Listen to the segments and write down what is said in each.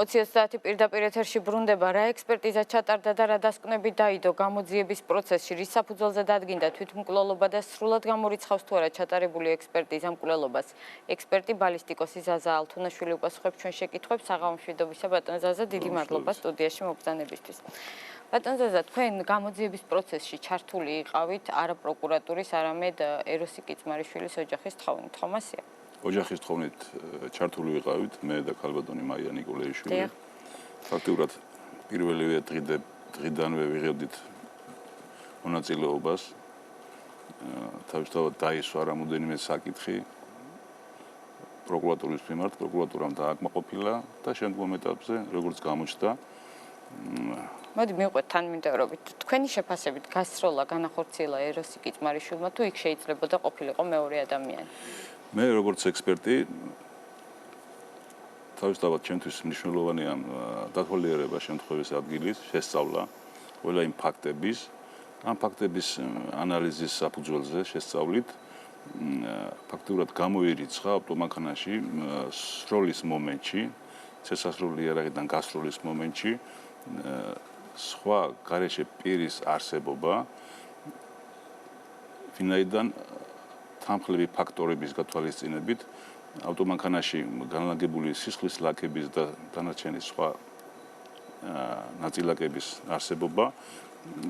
20:30 პირდაპირ ეთერში ბრუნდება, რა ექსპერტიზა ჩატარდა და რა დასკვნები დაიდო გამოძიების პროცესში, რის საფუძველზე დადგინდა თვითმკვლელობა და სრულად გამორიცხავს თუ არა ჩატარებული ექსპერტიზა მკვლელობას. ექსპერტი ბალისტიკოსი ზაზა ალთუნაშვილი უპასუხებს ჩვენ შეკითხვებს. საღამო მშვიდობისა ბატონ ზაზა, დიდი მადლობა სტუდიაში მობრძანებისთვის. ბატონ ზაზა, თქვენ გამოძიების პროცესში ჩართული იყავით არა პროკურატურის, არამედ ეროსი კიწმარიშვილის ოჯახის თხოვნით, ხომ ასეა? ოჯახის თხოვნით ჩართული ვიყავით მე და ქალბატონი მაია ნიკოლეიშვილი. ფაქტიურად პირველივე დღიდანვე ვიღებდით მონაწილეობას. თავისთავად დაისვა რამოდენიმე საკითხი პროკურატურის მიმართ, პროკურატურამ დააკმაყოფილა და შემდგომ ეტაპზე, როგორც გამოჩნდა, მოდი მივყვეთ თანმიმდევრობით. თქვენი შეფასებით გასროლა განახორციელა ეროსი კიწმარიშვილმა თუ იქ შეიძლებოდა ყოფილიყო მეორე ადამიანი? მე როგორც ექსპერტი თავისთავად ჩემთვის მნიშვნელოვანია დათვალიერება შემთხვევის ადგილის შესწავლა ყველა იმ ფაქტების, ამ ფაქტების ანალიზის საფუძველზე შესწავლით ფაქტურად გამოირიცხა ავტომანქანაში სროლის მომენტში, წესასრული იარაღიდან გასროლის მომენტში სხვა გარეშე პირის არსებობა, ვინაიდან თანხლები ფაქტორების გათვალისწინებით ავტომანქანაში განლაგებული სისხლის ლაქების და დანარჩენი სხვა ნაწილაკების არსებობა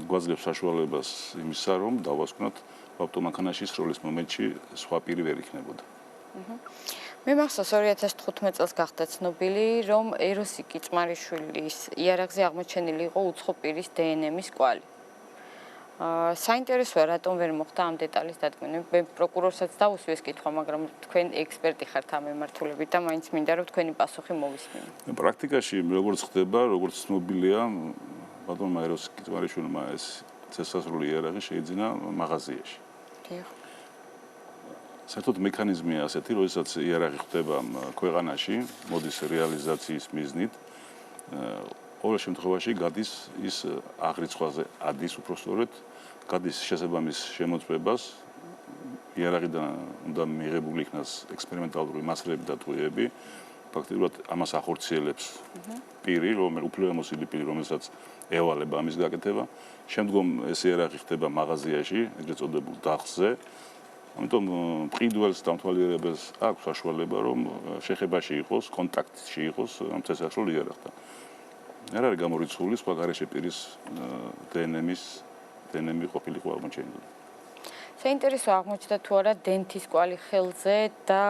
გვაძლევს საშუალებას იმისა, რომ დავასკვნოთ ავტომანქანაში სროლის მომენტში სხვა პირი ვერ იქნებოდა. მე მახსოვს 2015 წელს გახდა ცნობილი, რომ ეროსი კიწმარიშვილის იარაღზე აღმოჩენილი იყო უცხო პირის დნმ-ის კვალი. საინტერესოა, რატომ ვერ მოხდა ამ დეტალის დადგენა. მე პროკურორსაც დაუსვიეს კითხვა, მაგრამ თქვენ ექსპერტი ხართ ამ მიმართულებით და მაინც მინდა რომ თქვენი პასუხი მოვისმინო. პრაქტიკაში როგორც ხდება, როგორც ცნობილია, ბატონმა ეროსი კიწმარიშვილმა ეს წესასრული იარაღი შეიძინა მაღაზიაში. საერთოდ მექანიზმია ასეთი, როდესაც იარაღი ხდება ქვეყანაში, მოდის რეალიზაციის მიზნით, ყოველ შემთხვევაში გადის ის აღრიცხვაზე, ადის უпростоრეთ, გადის შესაბამის შემოწმებას, იარაღიდან უნდა მიღებული იქნას ექსპერიმენტალური მასალები და ტყვიები, ფაქტობრივად ამას ახორციელებს პირი, უფლებამოსილი პირი, რომელსაც ევალება ამის გაკეთება. შემდგომ ეს იარაღი ხდება მაღაზიაში, ეგრეთ წოდებულ დახზე. ამიტომ მყიდველს დამთვალიერებელს აქვს საშუალება, რომ შეხებაში იყოს, კონტაქტში იყოს ამ წესასრულ იარაღთან. არ არის გამორიცხული სხვა გარეშე პირის დნმ-ი ყოფილიყო აღმოჩენილი. საინტერესოა აღმოჩნდა თუ არა დენთის კვალი ხელზე და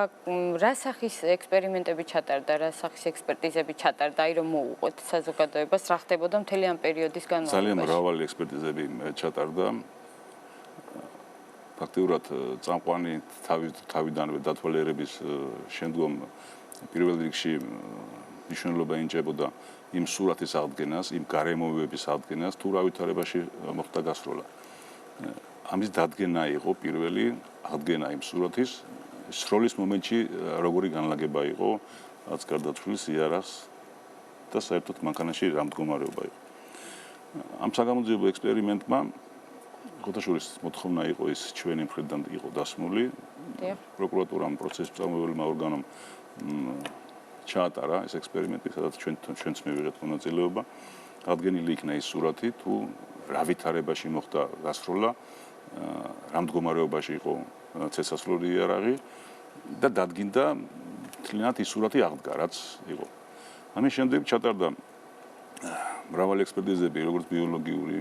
რა სახის ექსპერიმენტები ჩატარდა, რა სახის ექსპერტიზები ჩატარდა, აი რომ მოუყვეთ საზოგადოებას, რა ხდებოდა მთელი ამ პერიოდის განმავლობაში. ძალიან მრავალი ექსპერტიზები ჩატარდა. ფაქტიურად წამყვანი თავიდანვე დათვალიერების შემდგომ პირველ რიგში მნიშვნელობა ენიჭებოდა იმ სურათის აღდგენას, იმ გარემოებების აღდგენას, თუ რა ვითარებაში მოხდა გასროლა. ამის დადგენა იყო პირველი აღდგენა იმ სურათის, სროლის მომენტში როგორი განლაგება იყო რაც გარდაცვლის იარაღს და საერთოდ მანქანაში რა მდგომარეობა იყო. ამ საგამოძიებო ექსპერიმენტმა ხოთაშურის მოთხოვნა იყო ის ჩვენი მხრიდან იყო დასმული. პროკურატურამ პროცესის წარმომადგენელმა ორგანომ ჩაატარა ეს ექსპერიმენტი, სადაც ჩვენც მივიღეთ მონაწილეობა. აღდგენილი იქნა ის სურათი, თუ რა ვითარებაში მოხდა გასროლა, რა მდგომარეობაში იყო წესასრული იარაღი და დადგინდა მთლიანად ის სურათი აღდგა, რაც იყო. ამის შემდეგ ჩატარდა მრავალი ექსპერტიზები, როგორც ბიოლოგიური,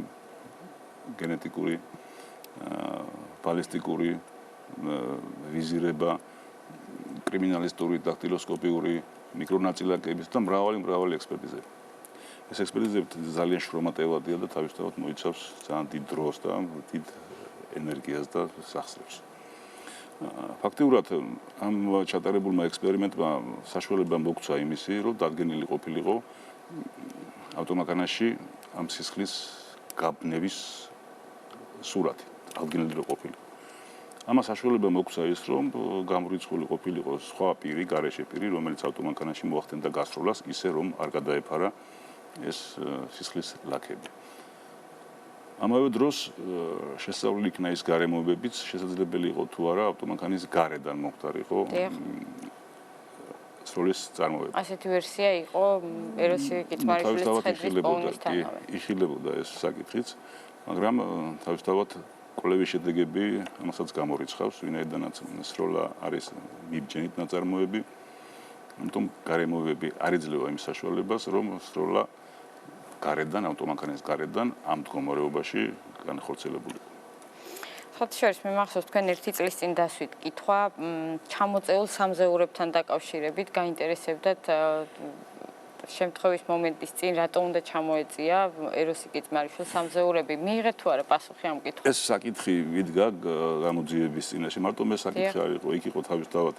გენეტიკური, ბალისტიკური, ვიზირება, კრიმინალისტური, დაქტილოსკოპიური, მიკრონაწილაკების და მრავალი ექსპერტიზები. ეს ექსპერტიზები ძალიან შრომატევადია და თავისთავად მოიცავს ძალიან დიდ დროს და დიდ ენერგიას და სახსრებს. ფაქტიურად ამ ჩატარებულმა ექსპერიმენტმა საშუალება მოგცა იმისი, რომ დადგენილი ყოფილიყო ავტომანქანაში ამ სისხლის გაბნევის სურათი, აღდგენილი ყოფილიყო. ამას საშუალება მოგცა ის, რომ გამორიცხული ყოფილიყო სხვა პირი, გარეშე პირი, რომელიც ავტომანქანაში მოახდენდა გასროლას, ისე რომ არ გადაეფარა ეს სისხლის ლაქები. ამავე დროს შესწავლილი იქნა ის გარემოებებიც, შესაძლებელი იყო თუ არა ავტომანქანის გარედან მომხდარიყო სროლის წარმოება. ასეთი ვერსია იყო ეროსი კიცმარიშვილის ცხედრის პოვნისთანავე. იხილებოდა ეს საკითხიც, მაგრამ თავისთავად კვლევის შედეგები ამასაც გამორიცხავს, ვინაიდანაც სროლა არის მიბჯენით ნაწარმოები, ამიტომ გარემოებები არ იძლევა იმ საშუალებას, რომ სროლა გარედან, ავტომანქანის გარედან ამ მდგომარეობაში განხორციელებულიყო. ხოთშორის მე მახსოვს თქვენ ერთი წლის წინ დასვით კითხვა ჩამოწეულ სამზეურებთან დაკავშირებით გაინტერესებდათ შემთხვევის მომენტის წინ რატო უნდა ჩამოეწია ეროსი კიცმარიშვილს სამზეურები მიიღეთ თუ არა პასუხი ამ კითხვას ეს საკითხი ვიდგა გამოძიების წინაშე მარტო მე საკითხი არ იყო იქ იყო თავისთავად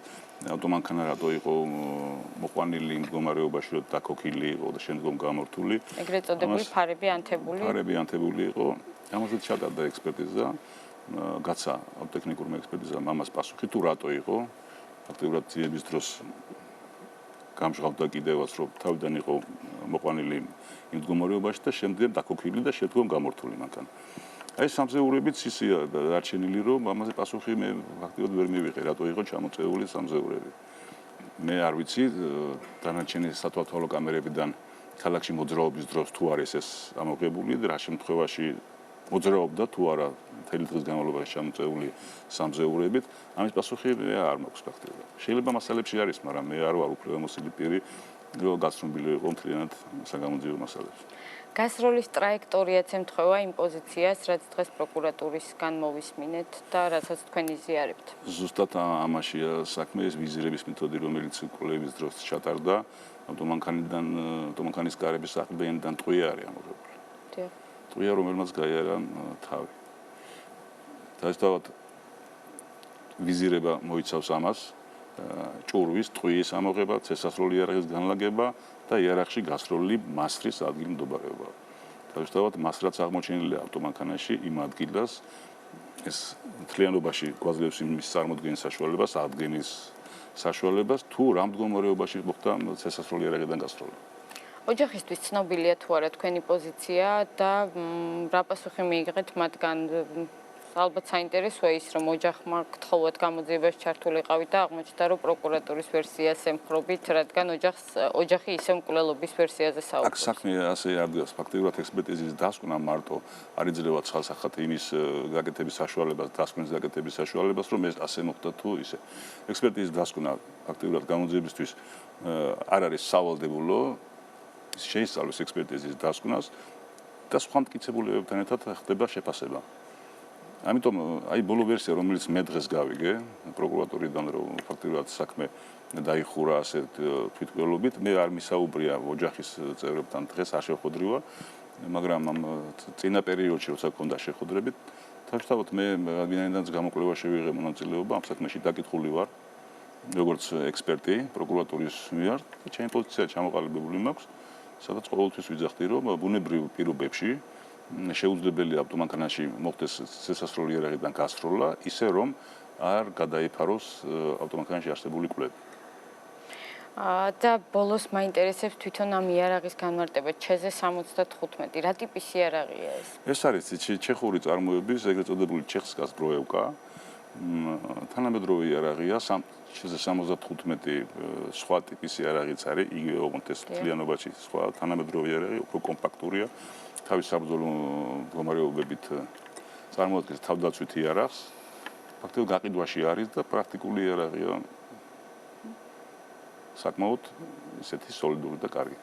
ავტომანქანა რატო იყო მოყვანილი მდგომარეობაში რომ დაქოქილი იყო და შემდგომ გამორთული ეგრეთ წოდებული ფარები ანთებული იყო ამაზე ჩატარდა ექსპერტიზა გაცა ტექნიკურმა ექსპერტიზამ ამას პასუხი თუ რატო იყო ფაქტობრივად ძიების დროს გამჟღავდა კიდევაც რომ თავიდან იყო მოყვანილი იმ მდგომარეობაში და შემდგომ დაქოქილი და შემდგომ გამორთული მანქანა. აი სამზეურებიც ისია დარჩენილი რომ ამაზე პასუხი მე ფაქტობრივად ვერ მივიღე რატო იყო ჩამოწეული სამზეურები. მე არ ვიცი დანარჩენი სათვალთვალო კამერებიდან ქალაქში მოძრაობის დროს თუ არის ეს ამოღებული და რა შემთხვევაში მოძრაობდა თუ არა მთელი დღის განმავლობაში ჩამოწეული სამზეურებით ამის პასუხი მე არ მაქვს ფაქტობრივად შეიძლება მასალებში არის მაგრამ მე არ ვარ უფლებამოსილი პირი რომ გაცნობილი იყო მთლიანად საგამოძიებო მასალებში გასროლის ტრაექტორიაც ემთხვევა იმ პოზიციას რაც დღეს პროკურატურისგან მოვისმინეთ და რასაც თქვენ იზიარებთ ზუსტად ამაშია საქმე ეს ვიზირების მეთოდი რომელიც კვლევის დროს ჩატარდა ავტომანქანის კარების საყრდენიდან ტყვია არის ამოღებული დიახ ტყვია რომელმაც გაიარა თავი თავისთავად ვიზირება მოიცავს ამას ჭურვის ტყვის ამოღება წესასროლი იარაღის განლაგება და იარაღში გასროლი მასრის ადგილმდებარეობა თავისთავად მასრაც აღმოჩენილია ავტომანქანაში იმ ადგილას ეს მთლიანობაში გვაძლევს იმის წარმოქმნის საშუალებას ადგენის საშუალებას თუ რა მდგომარეობაში მოხდა წესასროლი იარაღიდან გასროლა ოჯახისთვის ცნობილია თუ არა თქვენი პოზიცია და რა პასუხი მიიღეთ მათგან ალბათ საინტერესოა ის რომ ოჯახმა გთხოვოთ გამოძიებაში ჩართულიყავით და აღმოჩნდა რომ პროკურატურის ვერსიას ემხრობით რადგან ოჯახი ისე მკვლელობის ვერსიაზე საუბრობს. აქ საქმე ასე არ დგას ფაქტობრივად ექსპერტიზის დასკვნა მარტო არ იძლევა ცხალსახად იმის გაკეთების საშუალებას დასკვნის გაკეთების საშუალებას რომ ეს ასე მოხდა თუ ისე ექსპერტიზის დასკვნა ფაქტობრივად გამოძიებისთვის არ არის სავალდებულო შეისწავლის ექსპერტიზის დასკვნას და სხვა მტკიცებულებებთან ერთად ხდება შეფასება. ამიტომ აი ბოლო ვერსია რომელიც მე დღეს გავიგე პროკურატურიდან რომ ფაქტობრივად საქმე დაიხურა ასეთ თვითმკვლელობით მე არ მისაუბრია ოჯახის წევრებთან დღეს არ შეხვედრივა მაგრამ ამ წინა პერიოდში როცა გქონდა შეხვედრებით თავისთავად მე ვინაიდანაც გამოკვლევა შევიღე მონაწილეობა ამ საქმეში დაკითხული ვარ როგორც ექსპერტი პროკურატურის მიერ და ჩემი პოზიცია ჩამოყალიბებული მაქვს სადაც ყოველთვის ვიძახდი რომ ბუნებრივ პირობებში შეუძლებელია ავტომანქანაში მოხდეს წესასროლი იარაღიდან გასროლა ისე რომ არ გადაიფაროს ავტომანქანაში არსებული კვლები. და ბოლოს მაინტერესებს თვითონ ამ იარაღის განმარტება ჩეზე-75 რა ტიპის იარაღია ეს? ეს არის ჩეხური წარმოების ეგრეთ წოდებული ჩეხსკას ბროევკა თანამედროვე იარაღია ჩეზე-75 სხვა ტიპის იარაღიც არის იგივე ოღონდ ეს მთლიანობაში სხვა თანამედროვე იარაღი უფრო კომპაქტურია თავის საბრძოლო მდგომარეობებით წარმოადგენს თავდაცვით იარაღს ფაქტობრივად გაყიდვაში არის და პრაქტიკული იარაღია საკმაოდ ისეთი სოლიდური და კარგი.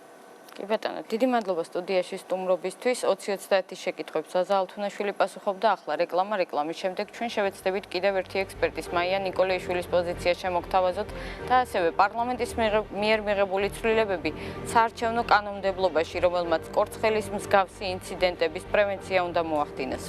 კი ბატონო, დიდი მადლობა სტუდიაში სტუმრობისთვის. 20-30 შეკითხვებს ზაზა ალთუნაშვილი პასუხობდა. ახლა რეკლამის შემდეგ ჩვენ შევეცდებით კიდევ ერთი ექსპერტის მაია ნიკოლეიშვილის პოზიცია შემოგთავაზოთ და ასევე პარლამენტის მიერ მიღებული ცვლილებები საარჩევნო კანონმდებლობაში, რომელმაც კორცხელის მსგავსი ინციდენტების პრევენცია უნდა მოახდინოს.